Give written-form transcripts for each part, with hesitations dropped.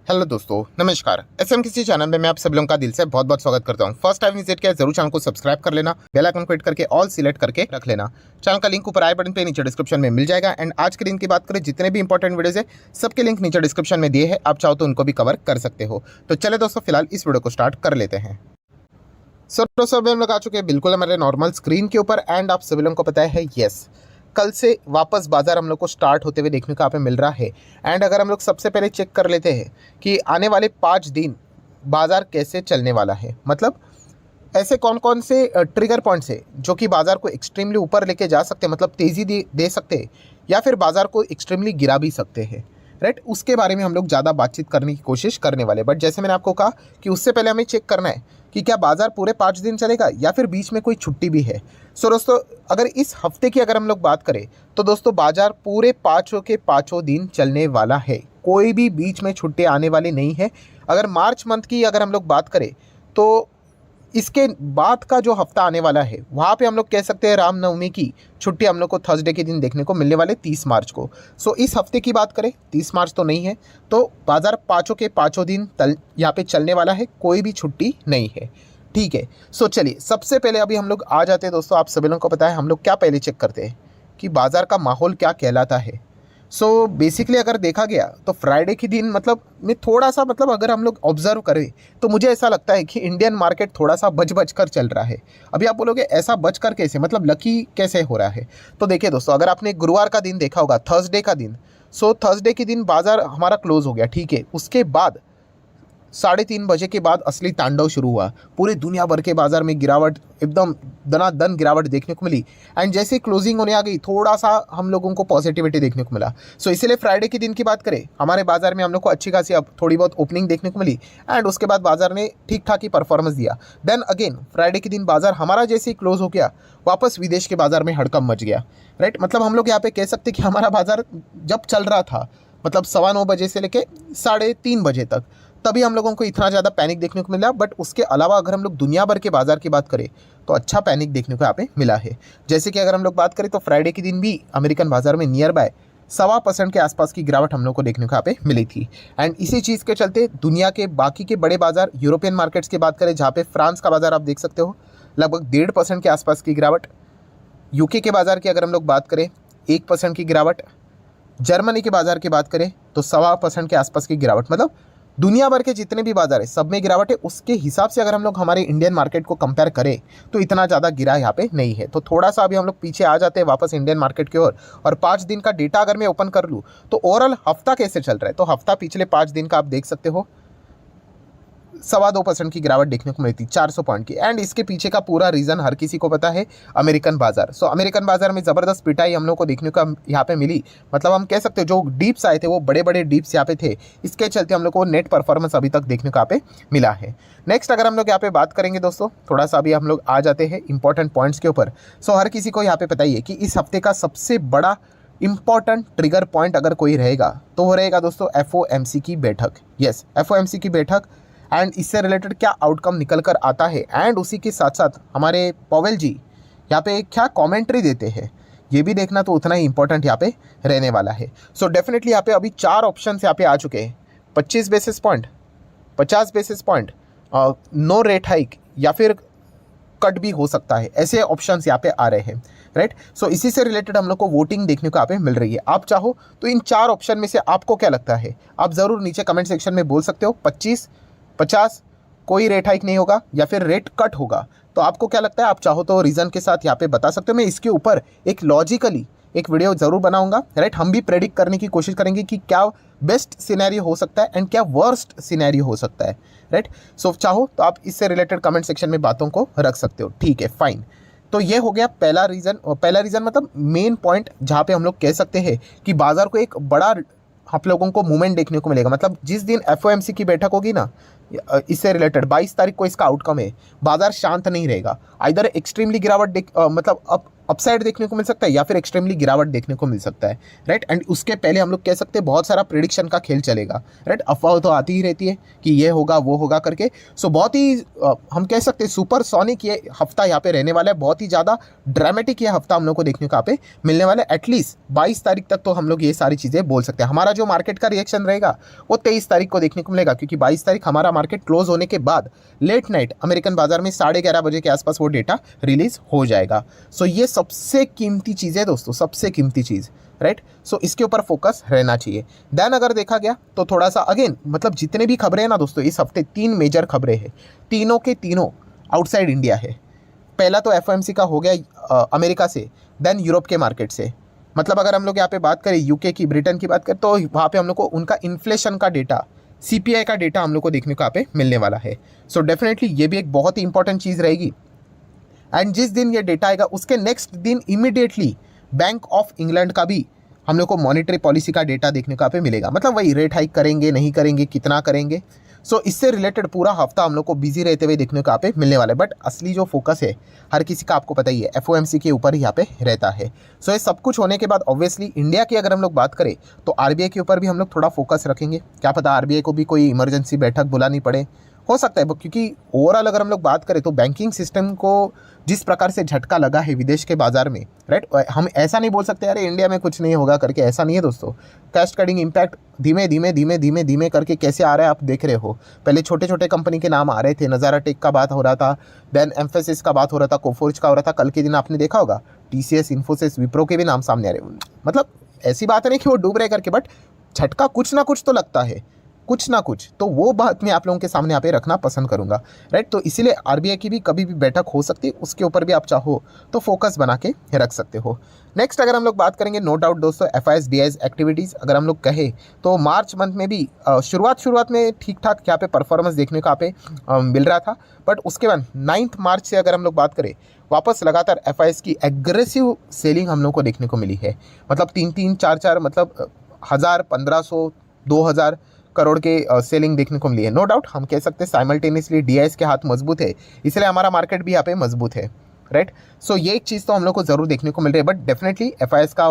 Hello दोस्तों, नमस्कार। SMKC channel में मैं आप सब लोगों का दिल से बहुत बहुत स्वागत करता हूं। फर्स्ट टाइम विजिट किया जरूर चैनल को सब्सक्राइब कर लेना, बेल आइकन को हिट करके ऑल सिलेक्ट करके रख लेना। चैनल का लिंक ऊपर आई बटन पे नीचे डिस्क्रिप्शन में मिल जाएगा। एंड आज के दिन की बात करें, जितने भी इंपॉर्टेंट वीडियोज है सबके लिंक नीचे डिस्क्रिप्शन में दिए हैं, आप चाहो तो उनको भी कवर कर सकते हो। तो चले दोस्तों, फिलहाल इस वीडियो को स्टार्ट कर लेते हैं। सर हम लोग आ चुके हैं बिल्कुल हमारे नॉर्मल स्क्रीन के ऊपर। एंड आप सभी लोगों को पता है, यस, कल से वापस बाजार हम लोग को स्टार्ट होते हुए देखने को यहाँ पे मिल रहा है। एंड अगर हम लोग सबसे पहले चेक कर लेते हैं कि आने वाले 5 दिन बाजार कैसे चलने वाला है, मतलब ऐसे कौन कौन से ट्रिगर पॉइंट्स है जो कि बाजार को एक्सट्रीमली ऊपर लेके जा सकते हैं, मतलब तेज़ी दे सकते हैं, या फिर बाजार को एक्सट्रीमली गिरा भी सकते हैं, राइट। उसके बारे में हम लोग ज़्यादा बातचीत करने की कोशिश करने वाले। बट जैसे मैंने आपको कहा कि उससे पहले हमें चेक करना है कि क्या बाजार पूरे 5 दिन चलेगा या फिर बीच में कोई छुट्टी भी है। सो दोस्तों, अगर इस हफ्ते की अगर हम लोग बात करें तो दोस्तों बाजार पूरे 5 के 5 दिन चलने वाला है, कोई भी बीच में छुट्टी आने वाली नहीं है। अगर मार्च मंथ की अगर हम लोग बात करें तो इसके बाद का जो हफ्ता आने वाला है वहाँ पे हम लोग कह सकते हैं रामनवमी की छुट्टी हम लोग को थर्सडे के दिन देखने को मिलने वाले 30 मार्च को। सो इस हफ्ते की बात करें, 30 मार्च तो नहीं है, तो बाजार 5 के 5 दिन यहाँ पे चलने वाला है, कोई भी छुट्टी नहीं है, ठीक है। सो चलिए, सबसे पहले अभी हम लोग आ जाते हैं दोस्तों। आप सभी लोगों को पता है हम लोग क्या पहले चेक करते हैं कि बाजार का माहौल क्या कहलाता है। सो बेसिकली अगर देखा गया तो फ्राइडे के दिन मतलब मैं थोड़ा सा मतलब अगर हम लोग ऑब्जर्व करें तो मुझे ऐसा लगता है कि इंडियन मार्केट थोड़ा सा बच कर चल रहा है। अभी आप बोलोगे ऐसा बच कर कैसे, मतलब लकी कैसे हो रहा है। तो देखिए दोस्तों, अगर आपने गुरुवार का दिन देखा होगा, थर्सडे का दिन, सो थर्सडे के दिन बाजार हमारा क्लोज हो गया, ठीक है। उसके बाद 3:30 बजे के बाद असली तांडव शुरू हुआ। पूरे दुनिया भर के बाजार में गिरावट, एकदम दनादन गिरावट देखने को मिली। एंड जैसे क्लोजिंग होने आ गई, थोड़ा सा हम लोगों को पॉजिटिविटी देखने को मिला। सो इसीलिए फ्राइडे के दिन की बात करें, हमारे बाजार में हम लोग को अच्छी खासी अब थोड़ी बहुत ओपनिंग देखने को मिली। एंड उसके बाद बाजार ने ठीक ठाक ही परफॉर्मेंस दिया। देन अगेन फ्राइडे के दिन बाजार हमारा जैसे ही क्लोज हो गया, वापस विदेश के बाजार में हड़कंप मच गया, राइट। मतलब हम लोग यहाँ पे कह सकते कि हमारा बाजार जब चल रहा था, मतलब 9:15 बजे से लेके 3:30 बजे तक, तभी हम लोगों को इतना ज़्यादा पैनिक देखने को मिला। बट उसके अलावा अगर हम लोग दुनिया भर के बाजार की बात करें तो अच्छा पैनिक देखने को यहाँ पे मिला है। जैसे कि अगर हम लोग बात करें तो फ्राइडे के दिन भी अमेरिकन बाजार में नियर बाय 1.25% के आसपास की गिरावट हम लोग को देखने को यहाँ पे मिली थी। एंड इसी चीज़ के चलते दुनिया के बाकी के बड़े बाजार, यूरोपियन मार्केट्स की बात करें, जहाँ पे फ्रांस का बाजार आप देख सकते हो लगभग 1.5% के आसपास की गिरावट, यूके के बाजार की अगर हम लोग बात करें 1% की गिरावट, जर्मनी के बाजार की बात करें तो 1.25% के आसपास की गिरावट, मतलब दुनिया भर के जितने भी बाजार है सब में गिरावट है। उसके हिसाब से अगर हम लोग हमारे इंडियन मार्केट को कंपेयर करें तो इतना ज़्यादा गिरा यहाँ पे नहीं है। तो थोड़ा सा अभी हम लोग पीछे आ जाते हैं वापस इंडियन मार्केट की ओर। और 5 दिन का डेटा अगर मैं ओपन कर लूँ तो ओवरऑल हफ्ता कैसे चल रहा है, तो हफ्ता पिछले 5 दिन का आप देख सकते हो 2.25% की गिरावट देखने को मिली थी, 400 पॉइंट की। एंड इसके पीछे का पूरा रीज़न हर किसी को पता है, अमेरिकन बाजार। सो अमेरिकन बाजार में ज़बरदस्त पिटाई हम लोग को देखने को यहाँ पे मिली। मतलब हम कह सकते हो जो डीप्स आए थे वो बड़े बड़े डीप्स यहाँ पे थे, इसके चलते हम लोग को नेट परफॉर्मेंस अभी तक देखने को यहाँ पे मिला है। नेक्स्ट अगर हम लोग यहाँ पे बात करेंगे दोस्तों, थोड़ा सा अभी हम लोग आ जाते हैं इंपॉर्टेंट पॉइंट्स के ऊपर। सो हर किसी को यहाँ पे पता ही है कि इस हफ्ते का सबसे बड़ा इंपॉर्टेंट ट्रिगर पॉइंट अगर कोई रहेगा तो वो रहेगा दोस्तों FOMC की बैठक। यस, FOMC की बैठक। एंड इससे रिलेटेड क्या आउटकम निकल कर आता है, एंड उसी के साथ साथ हमारे पॉवेल जी यहाँ पे क्या कमेंट्री देते हैं, ये भी देखना तो उतना ही इंपॉर्टेंट यहाँ पे रहने वाला है। सो डेफिनेटली यहाँ पे अभी 4 ऑप्शन यहाँ पे आ चुके हैं, 25 basis point, 50 basis point, no rate hike या फिर कट भी हो सकता है, ऐसे ऑप्शंस यहाँ पे आ रहे हैं, राइट। सो इसी से रिलेटेड हम लोग को वोटिंग देखने को यहाँ पे मिल रही है। आप चाहो तो इन 4 ऑप्शन में से आपको क्या लगता है, आप ज़रूर नीचे कमेंट सेक्शन में बोल सकते हो। 25, 50 कोई रेट हाइक नहीं होगा या फिर रेट कट होगा, तो आपको क्या लगता है, आप चाहो तो रीज़न के साथ यहाँ पे बता सकते हो। मैं इसके ऊपर एक लॉजिकली एक वीडियो ज़रूर बनाऊंगा, राइट। हम भी प्रेडिक्ट करने की कोशिश करेंगे कि क्या बेस्ट सिनेरियो हो सकता है एंड क्या वर्स्ट सिनेरियो हो सकता है, राइट। सो चाहो तो आप इससे रिलेटेड कमेंट सेक्शन में बातों को रख सकते हो, ठीक है, फाइन। तो ये हो गया पहला रीज़न मतलब मेन पॉइंट, जहाँ पे हम लोग कह सकते हैं कि बाजार को एक बड़ा आप लोगों को मूवमेंट देखने को मिलेगा। मतलब जिस दिन FOMC की बैठक होगी ना, इससे रिलेटेड 22 तारीख को इसका आउटकम है, बाजार शांत नहीं रहेगा। इधर एक्सट्रीमली गिरावट मतलब अप अपसाइड देखने को मिल सकता है या फिर एक्सट्रीमली गिरावट देखने को मिल सकता है, राइट। एंड उसके पहले हम लोग कह सकते हैं बहुत सारा प्रिडिक्शन का खेल चलेगा, राइट। अफवाह तो आती ही रहती है कि ये होगा वो होगा करके। सो बहुत ही हम कह सकते हैं सुपरसोनिक ये हफ्ता यहाँ पे रहने वाला है, बहुत ही ज़्यादा ड्रामेटिक ये हफ्ता हम लोग को देखने को यहाँ पे मिलने वाला है। एटलीस्ट 22 तारीख तक तो हम लोग ये सारी चीज़ें बोल सकते हैं। हमारा जो मार्केट का रिएक्शन रहेगा वो 23 तारीख को देखने को मिलेगा, क्योंकि 22 तारीख हमारा मार्केट क्लोज होने के बाद लेट नाइट अमेरिकन बाजार में 11:30 बजे के आसपास वो डेटा रिलीज हो जाएगा। सो ये सबसे कीमती चीज़ है दोस्तों, सबसे कीमती चीज़, राइट। सो इसके ऊपर फोकस रहना चाहिए। देन अगर देखा गया तो थोड़ा सा अगेन मतलब जितने भी खबरें हैं ना दोस्तों, इस हफ्ते 3 मेजर खबरें हैं, तीनों के तीनों आउटसाइड इंडिया है। पहला तो एफओएमसी का हो गया अमेरिका से, देन यूरोप के मार्केट से। मतलब अगर हम लोग यहाँ पे बात करें यूके की, ब्रिटेन की बात करें, तो वहाँ पे हम लोग को उनका इन्फ्लेशन का डेटा, सीपीआई का डेटा हम लोग को देखने को यहाँ पे मिलने वाला है। सो डेफिनेटली ये भी एक बहुत ही इंपॉर्टेंट चीज़ रहेगी। एंड जिस दिन ये डेटा आएगा उसके नेक्स्ट दिन इमीडिएटली बैंक ऑफ इंग्लैंड का भी हम लोग को मॉनेटरी पॉलिसी का डेटा देखने को यहाँ पे मिलेगा। मतलब वही रेट हाइक करेंगे नहीं करेंगे, कितना करेंगे। सो इससे रिलेटेड पूरा हफ्ता हम लोग को बिजी रहते हुए देखने को यहाँ पे मिलने वाला है। बट असली जो फोकस है हर किसी का आपको पता ही है, एफओएमसी के ऊपर ही यहाँ पे रहता है। सो ये सब कुछ होने के बाद ऑब्वियसली इंडिया की अगर हम लोग बात करें तो आरबीआई के ऊपर भी हम लोग थोड़ा फोकस रखेंगे। क्या पता आरबीआई को भी कोई इमरजेंसी बैठक बुलानी पड़े, हो सकता है, क्योंकि ओवरऑल अगर हम लोग बात करें तो बैंकिंग सिस्टम को जिस प्रकार से झटका लगा है विदेश के बाजार में, राइट। हम ऐसा नहीं बोल सकते अरे इंडिया में कुछ नहीं होगा करके, ऐसा नहीं है दोस्तों। कैस्केडिंग इम्पैक्ट धीमे धीमे धीमे धीमे धीमे करके कैसे आ रहा है आप देख रहे हो। पहले छोटे छोटे कंपनी के नाम आ रहे थे, नज़ारा टेक का बात हो रहा था, देन एम्फेसिस का बात हो रहा था, कोफोर्ज का हो रहा था। कल के दिन आपने देखा होगा टीसीएस, इन्फोसिस, विप्रो के भी नाम सामने आ रहे हैं। मतलब ऐसी बात नहीं कि वो डूब रहे करके, बट झटका कुछ ना कुछ तो लगता है, कुछ ना कुछ। तो वो बात मैं आप लोगों के सामने यहाँ पे रखना पसंद करूंगा, राइट। तो इसीलिए आरबीआई की भी कभी भी बैठक हो सकती है, उसके ऊपर भी आप चाहो तो फोकस बना के रख सकते हो। नेक्स्ट अगर हम लोग बात करेंगे, नो डाउट दोस्तों, एफआईएस डीआईएस एक्टिविटीज़ अगर हम लोग कहें तो मार्च मंथ में भी शुरुआत में ठीक ठाक यहाँ पे परफॉर्मेंस देखने को यहाँ पे मिल रहा था। बट उसके बाद 9 मार्च से अगर हम लोग बात करें, वापस लगातार एफआईएस की एग्रेसिव सेलिंग हम लोग को देखने को मिली है। मतलब 3-3, 4-4 मतलब 1000, 1500, 2000 करोड़ के सेलिंग देखने को मिली है। नो डाउट हम कह सकते हैं साइमल्टेनियसली डीआईएस के हाथ मजबूत है, इसलिए हमारा मार्केट भी यहाँ पे मजबूत है, राइट। सो ये एक चीज़ तो हम लोग को ज़रूर देखने को मिल रही है। बट डेफिनेटली एफआईएस का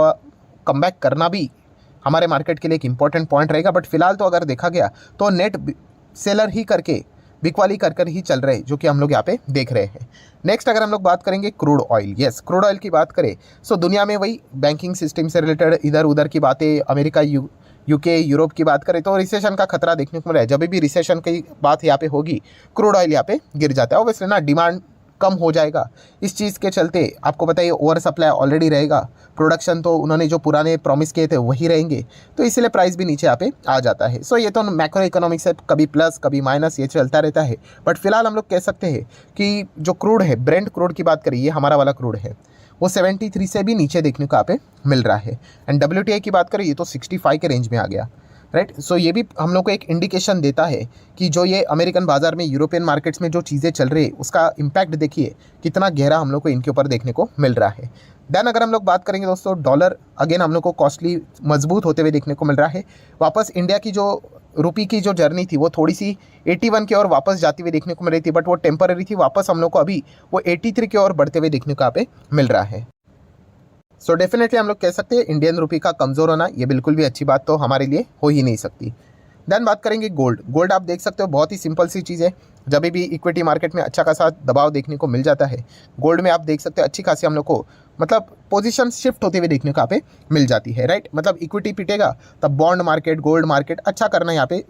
कमबैक करना भी हमारे मार्केट के लिए एक इंपॉर्टेंट पॉइंट रहेगा। बट फिलहाल तो अगर देखा गया तो नेट सेलर ही करके, बिकवाली कर ही चल रहे हैं, जो कि हम लोग यहाँ पे देख रहे हैं। नेक्स्ट अगर हम लोग बात करेंगे crude oil, yes crude oil की बात करें सो दुनिया में वही बैंकिंग सिस्टम से रिलेटेड इधर उधर की बातें, अमेरिका, यूके, यूरोप की बात करें तो रिसेशन का खतरा देखने को मिला है। जब भी रिसेशन की बात यहाँ पे होगी क्रूड ऑयल यहाँ पे गिर जाता है। ऑब्वियसली ना डिमांड कम हो जाएगा, इस चीज़ के चलते आपको पता है ओवर सप्लाई ऑलरेडी रहेगा, प्रोडक्शन तो उन्होंने जो पुराने प्रॉमिस किए थे वही रहेंगे, तो इसलिए प्राइस भी नीचे यहाँ पे आ जाता है। सो ये तो मैक्रो इकोनॉमिक्स है, कभी प्लस कभी माइनस ये चलता रहता है। बट फिलहाल हम लोग कह सकते हैं कि जो क्रूड है, ब्रेंट क्रूड की बात करें, ये हमारा वाला क्रूड है, वो 73 से भी नीचे देखने को यहाँ पे मिल रहा है। एंड WTI की बात करें ये तो 65 के रेंज में आ गया, राइट। सो ये भी हम लोग को एक इंडिकेशन देता है कि जो ये अमेरिकन बाजार में, यूरोपियन मार्केट्स में जो चीज़ें चल रही है उसका इम्पैक्ट देखिए कितना गहरा हम लोग को इनके ऊपर देखने को मिल रहा है। देन अगर हम लोग बात करेंगे दोस्तों, डॉलर अगेन हम लोग को कॉस्टली मजबूत होते हुए देखने को मिल रहा है। वापस इंडिया की जो रुपी की जो जर्नी थी वो थोड़ी सी 81 की ओर वापस जाती हुई देखने को मिल रही थी, बट वो टेम्पररी थी। वापस हम लोग को अभी वो 83 की ओर बढ़ते हुए देखने को यहाँ पे मिल रहा है। सो डेफिनेटली हम लोग कह सकते हैं इंडियन रुपी का कमज़ोर होना ये बिल्कुल भी अच्छी बात तो हमारे लिए हो ही नहीं सकती। देन बात करेंगे गोल्ड। गोल्ड आप देख सकते हो बहुत ही सिंपल सी चीज़ है, जब भी इक्विटी मार्केट में अच्छा खासा दबाव देखने को मिल जाता है, गोल्ड में आप देख सकते हो अच्छी खासी हम लोग को मतलब पोजीशन शिफ्ट होते हुए देखने को यहाँ पे मिल जाती है, राइट। मतलब इक्विटी पिटेगा तब बॉन्ड मार्केट, गोल्ड मार्केट अच्छा करना यहाँ पे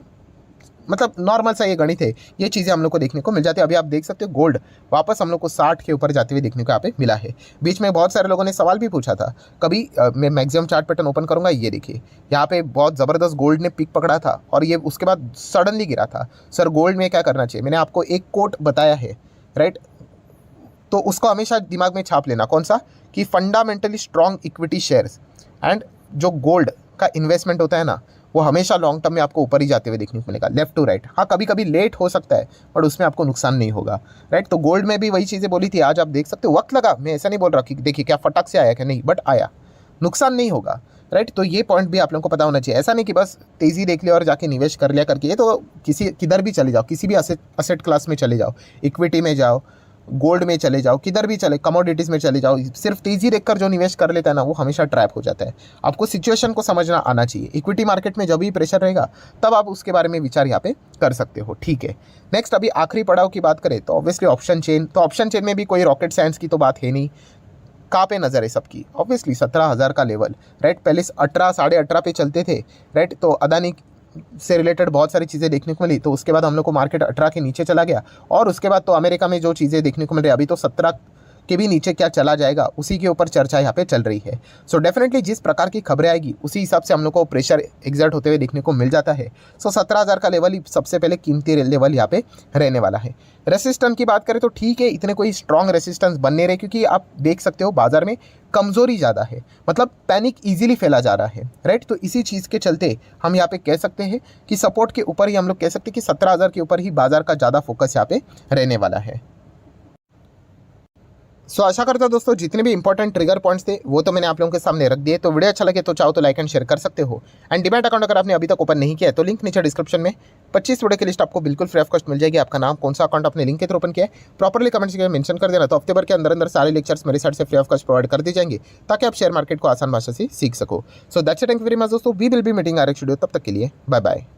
मतलब नॉर्मल सा ये गणित है, ये चीज़ें हम लोग को देखने को मिल जाती है। अभी आप देख सकते हो गोल्ड वापस हम लोग को 60 के ऊपर जाते हुए देखने को यहाँ पे मिला है। बीच में बहुत सारे लोगों ने सवाल भी पूछा था, कभी मैं मैक्सिमम चार्ट पैटर्न ओपन करूँगा, ये देखिए यहाँ पे बहुत ज़बरदस्त गोल्ड ने पिक पकड़ा था और ये उसके बाद सडनली गिरा था। सर गोल्ड में क्या करना चाहिए, मैंने आपको एक कोट बताया है, राइट। तो उसको हमेशा दिमाग में छाप लेना, कौन सा, कि fundamentally strong equity shares and जो गोल्ड का इन्वेस्टमेंट होता है ना, वो हमेशा लॉन्ग टर्म में आपको ऊपर ही जाते हुए देखने को मिलेगा, लेफ्ट टू राइट। हाँ कभी कभी लेट हो सकता है बट उसमें आपको नुकसान नहीं होगा, राइट। तो गोल्ड में भी वही चीज़ें बोली थी, आज आप देख सकते हो वक्त लगा, मैं ऐसा नहीं बोल रहा कि देखिए क्या फटक से आया क्या, नहीं, बट आया, नुकसान नहीं होगा, राइट। तो ये पॉइंट भी आप लोगों को पता होना चाहिए। ऐसा नहीं कि बस तेज़ी देख लिया और जाके निवेश कर लिया करके, ये तो किसी किधर भी चले जाओ, किसी भी असेट क्लास में चले जाओ, इक्विटी में जाओ, गोल्ड में चले जाओ, किधर भी चले, कमोडिटीज़ में चले जाओ, सिर्फ तेज़ी देखकर जो निवेश कर लेता है ना वो हमेशा ट्रैप हो जाता है। आपको सिचुएशन को समझना आना चाहिए। इक्विटी मार्केट में जब भी प्रेशर रहेगा तब आप उसके बारे में विचार यहाँ पे कर सकते हो, ठीक है। नेक्स्ट अभी आखिरी पड़ाव की बात करें तो ऑब्वियसली ऑप्शन चेन। तो ऑप्शन चेन में भी कोई रॉकेट साइंस की तो बात है नहीं। कहाँ पे नज़र है सबकी? ऑब्वियसली 17,000 का लेवल, राइट। पहले 18, 18.5 पे चलते थे, राइट। तो अदानी से रिलेटेड बहुत सारी चीज़ें देखने को मिली, तो उसके बाद हम लोग को मार्केट 18 के नीचे चला गया, और उसके बाद तो अमेरिका में जो चीज़ें देखने को मिल रही है अभी तो 17 के भी नीचे क्या चला जाएगा उसी के ऊपर चर्चा यहाँ पे चल रही है। सो डेफिनेटली जिस प्रकार की खबरें आएगी उसी हिसाब से हम लोग को प्रेशर एग्जर्ट होते हुए देखने को मिल जाता है। सो 17,000 का लेवल ही सबसे पहले कीमती लेवल यहाँ पे रहने वाला है। रेसिस्टेंस की बात करें तो ठीक है, इतने कोई स्ट्रॉन्ग रेसिस्टेंस बन नहीं रहे, क्योंकि आप देख सकते हो बाजार में कमजोरी ज़्यादा है, मतलब पैनिक इजीली फैला जा रहा है, राइट। तो इसी चीज़ के चलते हम यहाँ पे कह सकते हैं कि सपोर्ट के ऊपर ही हम लोग कह सकते हैं कि 17,000 के ऊपर ही बाजार का ज़्यादा फोकस यहाँ पे रहने वाला है। सो आशा करता हूं दोस्तों जितने भी इंपॉर्टेंट ट्रिगर पॉइंट्स थे वो तो मैंने आप लोगों के सामने रख दिए। तो वीडियो अच्छा लगे तो चाहो तो लाइक एंड शेयर कर सकते हो। एंड डिमैट अकाउंट अगर आपने अभी तक ओपन नहीं किया है तो लिंक नीचे डिस्क्रिप्शन में 25 वीडियो की लिस्ट आपको बिल्कुल फ्री ऑफ कॉस्ट मिल जाएगी। आपका नाम, कौन सा अकाउंट अपने लिंक के थ्रू ओपन किया है, प्रॉपर्ली कमेंट्स में मेंशन कर देना। तो हफ्ते भर के अंदर अंदर सारे लेक्चर्स मेरे साइड से फ्री ऑफ कॉस्ट प्रोवाइड कर दिए जाएंगे ताकि आप शेयर मार्केट को आसान भाषा से सीख सको। So that's it, thank you very much दोस्तों। We will be meeting our next video. तब तक के लिए बाय बाय।